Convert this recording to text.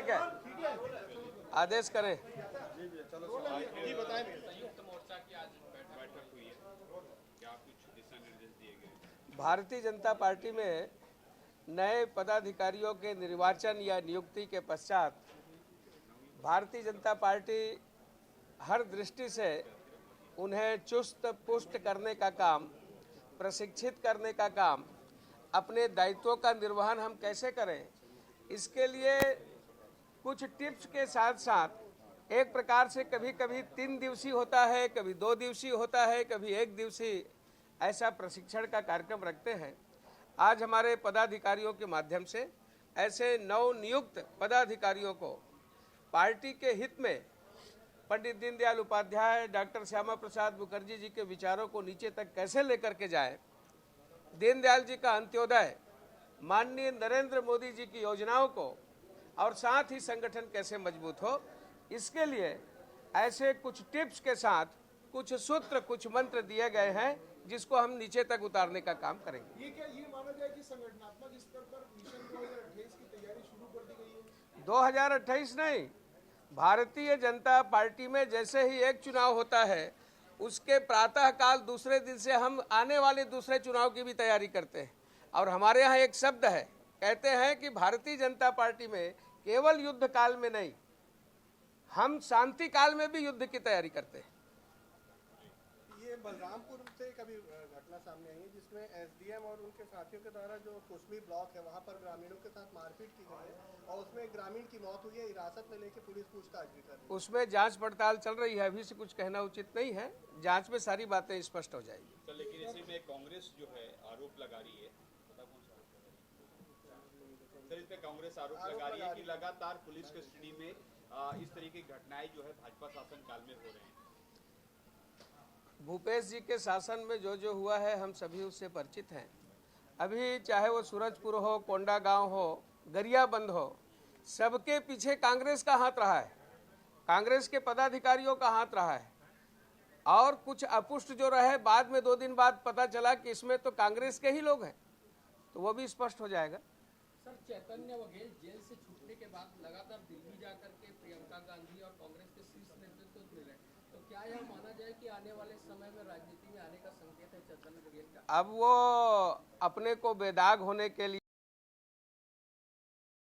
ठीक है, आदेश करें। जी बताएं। संयुक्त मोर्चा की आज बैठक हुई है, क्या कुछ दिशा निर्देश दिए गए? भारतीय जनता पार्टी में नए पदाधिकारियों के निर्वाचन या नियुक्ति के पश्चात भारतीय जनता पार्टी हर दृष्टि से उन्हें चुस्त पुष्ट करने का काम, प्रशिक्षित करने का काम, अपने दायित्वों का निर्वहन हम कैसे करें, इसके लिए कुछ टिप्स के साथ साथ एक प्रकार से कभी कभी 3 दिवसीय होता है, कभी 2 दिवसीय होता है, कभी 1 दिवसीय, ऐसा प्रशिक्षण का कार्यक्रम रखते हैं। आज हमारे पदाधिकारियों के माध्यम से ऐसे नवनियुक्त पदाधिकारियों को पार्टी के हित में पंडित दीनदयाल उपाध्याय, डॉक्टर श्यामा प्रसाद मुखर्जी जी के विचारों को नीचे तक कैसे लेकर के जाए, दीनदयाल जी का अंत्योदय, माननीय नरेंद्र मोदी जी की योजनाओं को और साथ ही संगठन कैसे मजबूत हो, इसके लिए ऐसे कुछ टिप्स के साथ कुछ सूत्र, कुछ मंत्र दिए गए हैं जिसको हम नीचे तक उतारने का काम करेंगे। ये क्या ये माना जाए कि संगठनात्मक स्तर पर मिशन 2028 की तैयारी शुरू कर दी गई है? 2028 नहीं, भारतीय जनता पार्टी में जैसे ही एक चुनाव होता है उसके प्रातः काल दूसरे दिन से हम आने वाले दूसरे चुनाव की भी तैयारी करते हैं। और हमारे यहाँ एक शब्द है, कहते हैं कि भारतीय जनता पार्टी में केवल युद्ध काल में नहीं, हम शांति काल में भी युद्ध की तैयारी करते हैं। ये बलरामपुर से कभी घटना सामने आई है जिसमें एसडीएम और उनके साथियों के द्वारा जो कुसमी ब्लॉक है वहां पर ग्रामीणों के साथ मारपीट की गई है और उसमें एक ग्रामीण की मौत हुई है, हिरासत में लेके पुलिस पूछताछ भी कर रही है। उसमें जांच पड़ताल चल रही है, अभी से कुछ कहना उचित नहीं है, जांच में सारी बातें स्पष्ट हो जाएगी। तो लेकिन इसी में कांग्रेस जो है आरोप लगा रही है, पता कौन सा सर, इस पे कांग्रेस आरोप लगा रही है कि लगातार पुलिस कस्टडी में इस तरह की घटनाएं जो है भाजपा शासन काल में हो रहे हैं। भूपेश जी के शासन में जो जो हुआ है हम सभी उससे परिचित हैं। अभी चाहे वो सूरजपुर हो, कोंडागांव हो, गरियाबंद हो, सबके पीछे कांग्रेस का हाथ रहा है, कांग्रेस के पदाधिकारियों का हाथ रहा है। और कुछ अपुष्ट जो रहे, बाद में 2 दिन बाद पता चला कि इसमें तो कांग्रेस के ही लोग हैं, तो वो भी स्पष्ट हो जाएगा। सर, चैतन्य वघेल जेल से छूटने के बाद लगातार दिल्ली जाकर के प्रियंका गांधी और कांग्रेस के शीर्ष नेतृत्व मिले, तो क्या यह माना जाए कि आने वाले समय में राजनीति में आने का संकेत है चैतन्य वघेल का? अब वो अपने को बेदाग होने के लिए